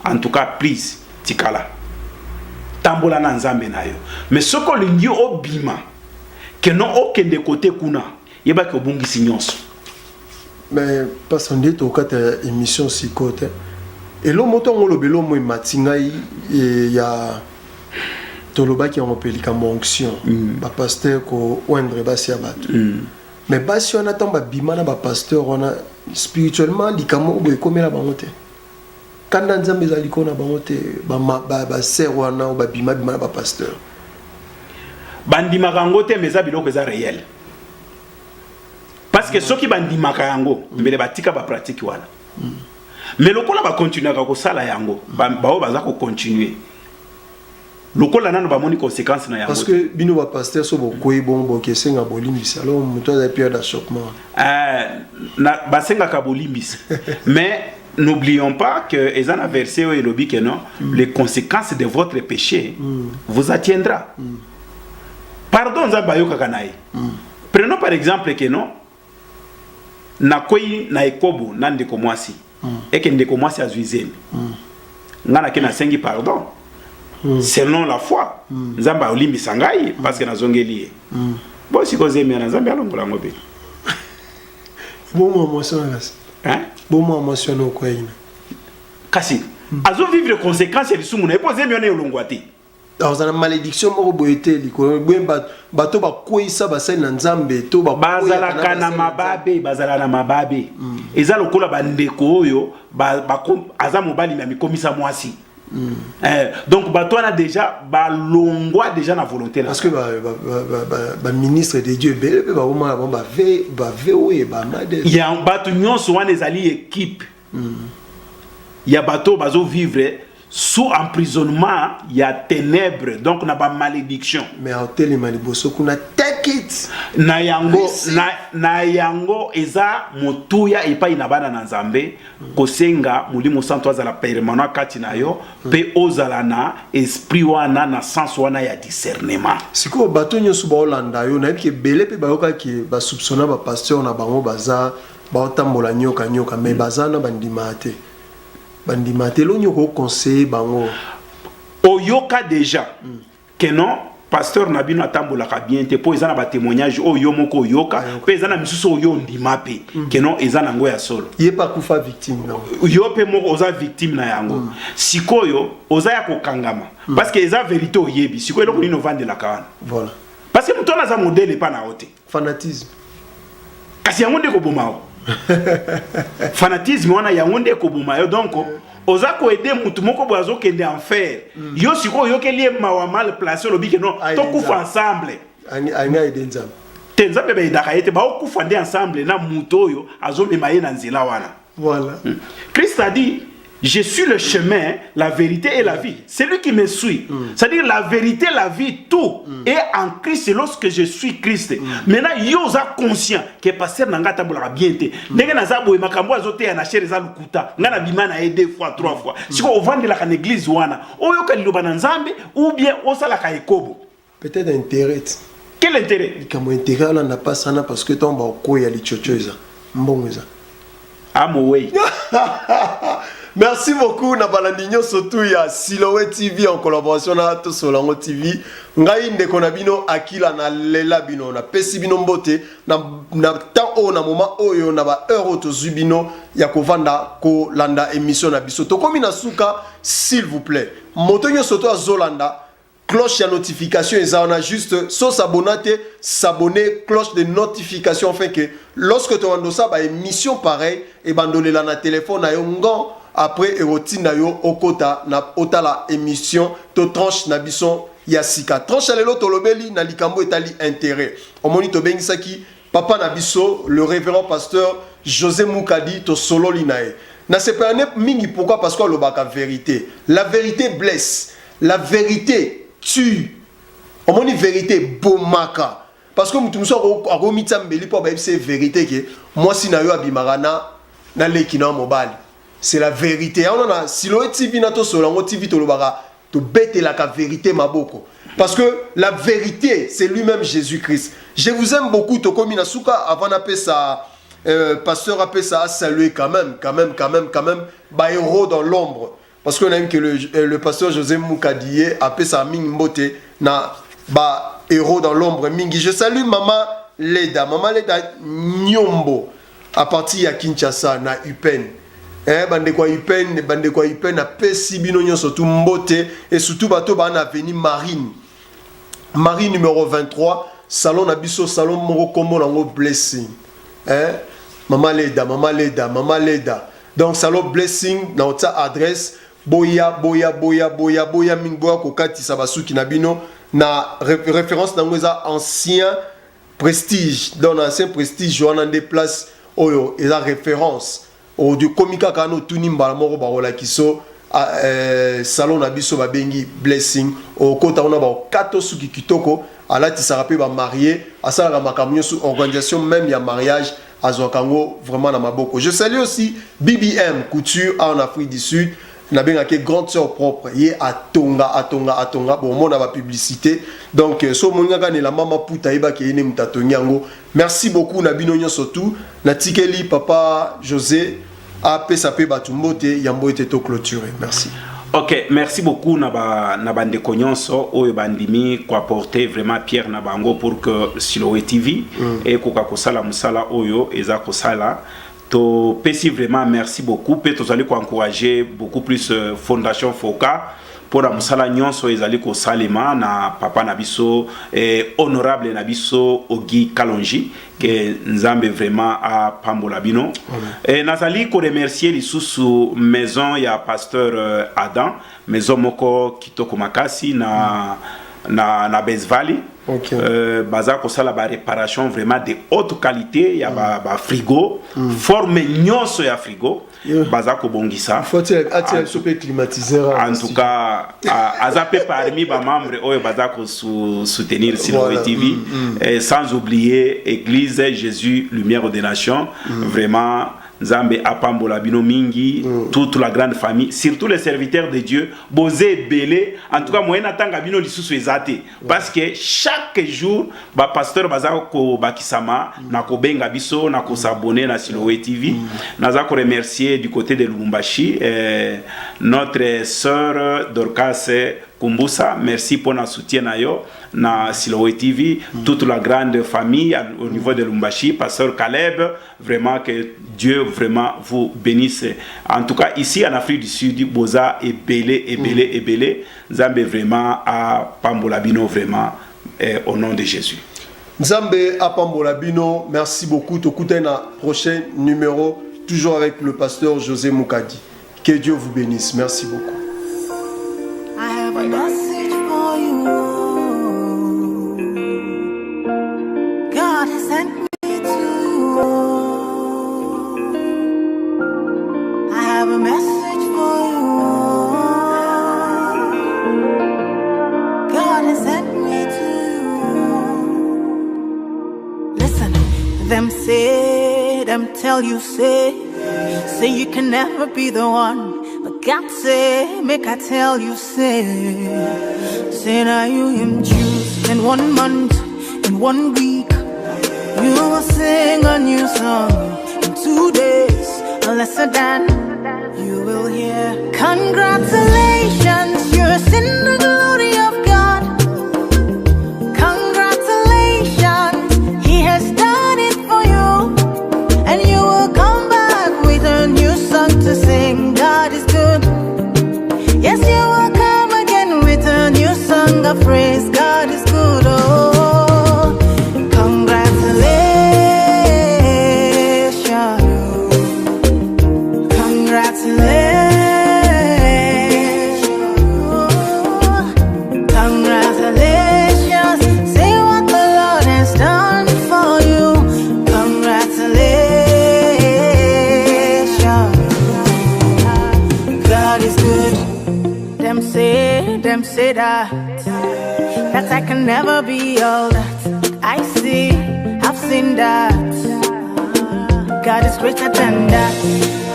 S2: en tout cas please tikala tambola na nzambe na yo mais soko lingi obima que non okende côté kuna yeba ke obungisi nyonso
S1: mais parce qu'on dit au kata émission sikote et lo moto ngolo belo mo matinga ya toloba ki on pelika monction ba pasteur ko oindre basi abatu. Mais si on attend bima na ba pasteur on a spirituellement likamo boy komela bango te. Kanda nzambe za likona bango te ba sœur wana ba bima na ba pasteur.
S2: Bandima kango te meza biloko za réel. Parce que ceux qui bandima kango mbele batika ba pratique wana. Mais lokola ba continuer ka ko sala yango ba baza ko continuer. Lokola nano ba moni conséquences na yango.
S1: Parce que bino ba pasteur so bokoyi bon kesenga bolimbisa alors muto za période d'achoppement.
S2: Na basenga ka bolimbisa. Mais n'oublions pas que ezana verset où elobi que non les conséquences de votre péché vous atteindra. Pardon za bayoka kanayi. Prenons par exemple que non na koyi na ekobu na ndeko mwasi. Et que ndeko mwasi azuizemi. Ngana ke na sengi pardon. Selon la foi nzamba olimbi sangai parce que nazongeli bon si kozemi na nzamba alongola ngobe
S1: bon émotion bon émotion ko ina
S2: kasi azo vivre conséquences et lisumu na epose miona olongwati
S1: dans une malédiction moko boyete liko bato bakoisa basali na nzambe to
S2: bazala kana mababe eza lokola bandeko oyo aza mobali na mikomisa mwasi Donc bato on a déjà balongwa déjà na volonté
S1: parce que ministre de Dieu belé ba oma ba ve ba made
S2: il y a bato nyonso wana ezali équipe il y a bato bazo vivre sous emprisonnement, il y a ténèbres, donc on a pas malédiction.
S1: Mais à hôtel Maliboso, qu'on a take it.
S2: Na yango eza motuya et pas inabana na Nzambe, kosenga mulimo santo azala permanent kati na yo, pe ozala na esprit wana na sens wana ya discernement.
S1: Siko bato nyoso ba Holanda yo na ke belé pe bayoka ki ba soupçonna ba pasteur na bango baza ba otambola nyoka mais bazana bandimate. Bandimate lo nyoko conseiller bango
S2: oyoka déjà que non pasteur nabino atambola ka bien te po ezana ba témoignage oyo moko oyoka pe ezana misusu oyo ndima pe que non ezana ngo ya solo
S1: yé pas kufa victime non
S2: yo pe moko oza victime na yango sikoyo oza ya kokangama parce que eza vérité oyebi sikoyo lo kunino vande la kawana
S1: voilà
S2: parce que mutona za modèle pa na ote
S1: fanatisme
S2: kasi yango ndeko bomao fanatisme wana yango ndeko bomao donc oza ko aider mutu moko boazo kende enfer yo siko yo kelie mawa mal placé lobi que non to kufa ensemble
S1: anga aider nzambe
S2: te nzambe ba idaka yete ba okufa ndi ensemble na mutu oyo azo memaye na nzela wana
S1: voilà
S2: Christ a dit je suis le chemin, la vérité et la vie. C'est lui qui me suit. C'est-à-dire la vérité, la vie, tout est en Christ lorsque je suis Christ. Maintenant, yoza conscient que pasteur nanga tabola bien te. Ndenge na zabo makambo azote ya na chere za lukuta. Ngana bimana e 2 fois, 3 fois. Siko ovande la kana église wana. Oyo ka liloba na Nzambe ou bien osala ka ekobo.
S1: Peut-être intérêt.
S2: Quel intérêt?
S1: Comme intérêt là n'a pas ça parce que tomba ko ya lichochoza. Mbongoza.
S2: Amowei.
S1: Merci beaucoup na balandinyo surtout ya Siloé TV en collaboration na to Solango TV. Ngai ndeko na bino akila na lela bino na pesi bino mbote na temps o na moment oyo na ba heure to zubino ya kovanda ko landa émission na biso. To komi na suka s'il vous plaît. Motonyo soto azolanda cloche ya notification et ça on a juste so s'abonner cloche de notification afin que lorsque tu as ça ba émission pareil et bandole la na téléphone na yo ngon après erotina yo okota na otala émission to tranche na bison ya sika tranche lelo tolobeli na likambo etali intérêt omoni to bengisaki papa na biso le révérend pasteur José Moukadi to solo linae na sepane mingi pourquoi parce que lobaka vérité la vérité blesse la vérité tue omoni vérité bomaka parce que mutu muso akomita mbeli po ba c'est vérité que moi si na yo abimara na lekina mobile. C'est la vérité. On a Siloé TV nato Solango TV to lobaka to bête la vérité maboko. Parce que la vérité c'est lui-même Jésus-Christ. Je vous aime beaucoup to komi na suka avant d'appeler ça pasteur appelle ça à saluer quand même ba héros dans l'ombre parce qu'on aime que le pasteur José Moukadiye appelle ça Ming Mbote na ba héros dans l'ombre mingi. Je salue maman Leda Nyombo à partir à Kinshasa na Upen. Bande kwa Upen na pesi bino nyonso tu mbote et surtout bato ba na avenue Marine numéro 23 salon na biso salon moko kombo nango blessing Maman Leda donc salon blessing na ota adresse boya mingboya kokati sabasuki na bino na référence nango za ancien prestige dans ancien prestige wana des places oyo eza référence au du komika kano tunimba moko barola kiso salon na biso babengi blessing au kota ona ba kato suki kitoko alati sarape ba marié asala makamyo su organisation même ya mariage azwakango vraiment na maboko. Je salue aussi BBM couture en Afrique du Sud na benga ke grande sœur propre yé atonga bon mon ba publicité donc so monga ne la mama puta iba ke ene mutatonyango. Merci beaucoup na bino nyonso tout na tikeli papa José a pesape batumbote yambo ete to clôturer. Merci.
S2: Ok, merci beaucoup na bande konyonso oyo bandimi ko apporter vraiment Pierre na bango pour que Siloé TV et ko kosala musala oyo eza kosala to pesi vraiment merci beaucoup pe to allez ko encourager beaucoup plus Fondation Foka pour musala nyonso ezali ko salema na papa na biso honorable na biso Ogi Kalonji que nzambe vraiment a pambola bino nazali ko remercier lisusu maison ya pasteur Adam maison moko kitoko makasi na Best Valley.
S1: Okay.
S2: Baza ko sala ba réparation vraiment de haute qualité ya ba frigo forme nyonso ya frigo baza ko bongisa
S1: faut-il super climatiseur
S2: en tout cas azape parmi ba membre oyo baza ko soutenir Siloé TV sans oublier église Jésus Lumière des Nations vraiment Nzambe apambola bino mingi toute la grande famille surtout les serviteurs de Dieu bosé belé en tout cas moyena tanga bino lisusu ezate parce que chaque jour ba pasteur baza ko bakisama na ko benga biso na ko s'abonner na Siloé TV naza ko remercier du côté de Lubumbashi notre sœur Dorcas Kumbusa, merci pour notre soutien na Siloé TV, toute la grande famille au niveau de Lubumbashi, pasteur Caleb, vraiment que Dieu vraiment vous bénisse. En tout cas ici en Afrique du Sud, Boza est belé, Nzambe vraiment à Pambolabino vraiment au nom de Jésus.
S1: Nzambe à Pambolabino, merci beaucoup. T'écoutez un prochain numéro, toujours avec le pasteur José Moukadi. Que Dieu vous bénisse. Merci beaucoup.
S3: I have a message for you. God has sent me to you. I have a message for you. God has sent me to you. Listen, them say, them tell you, say you can never be the one. God say, make I tell you, say now you him choose in 1 month, in 1 week, you will sing a new song. In 2 days, a lesser than you will hear. Congratulations, you're in the glory of God. Congratulations, He has done it for you, and you will come back with a new song to sing. God is good. Yes, you will come again with a new song of praise. God is good. Oh, congratulations. Congratulations. Congratulations. Say what the Lord has done for you. Congratulations. God is good. Them say that I can never be all that I see. I've seen that God is greater than that.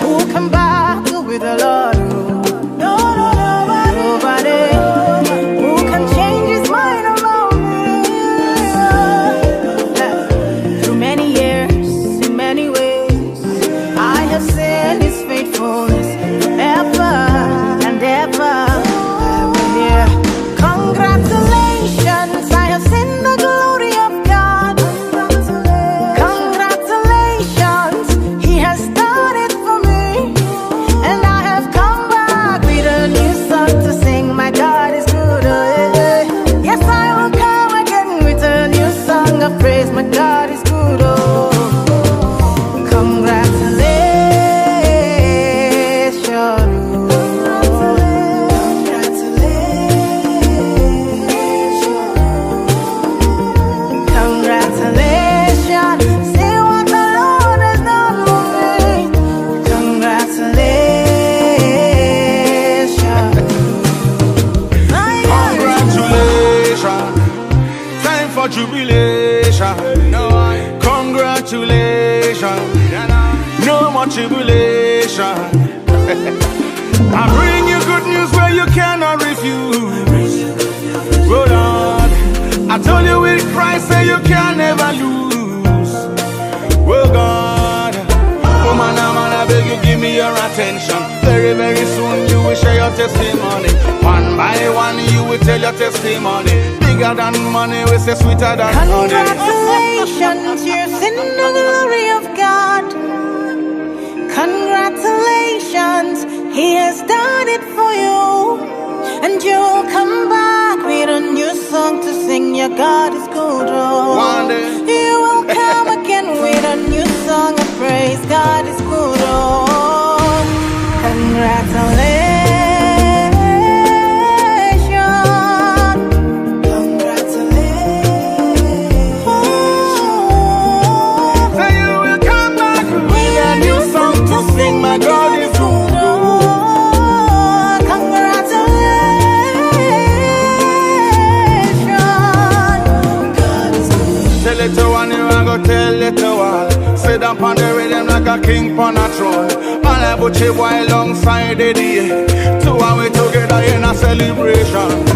S3: Who can battle with the Lord? No, nobody. Who can change His mind around me? Through many years, in many ways, I have seen His faithfulness ever and ever. Congratulations, I have seen the glory of God. Congratulations, He has done it for me, and I have come back with a new song to sing. My God is good. Yes, I will come again with a new song of praise. My God is good. Oh, congratulations.
S4: Jubilation, congratulations, no more tribulation. I bring you good news where you cannot refuse. Oh Lord, I told you with Christ say you can never lose. Oh God, oh man, I beg you give me your attention. Very, very soon you will share your testimony. One by one you will tell your testimony. Bigger than money, we say sweeter than honey.
S3: Congratulations, you're in the glory of God. Congratulations, He has done it for you, And you'll come back with a new song to sing. Your God is good. Oh.
S4: One day.
S3: You will come again with a new song of praise. God is good. Oh. Congratulations.
S4: Tell it to all. Sit up on the rhythm like a king on a throne. And I put you boy alongside the day. Two and we together in a celebration.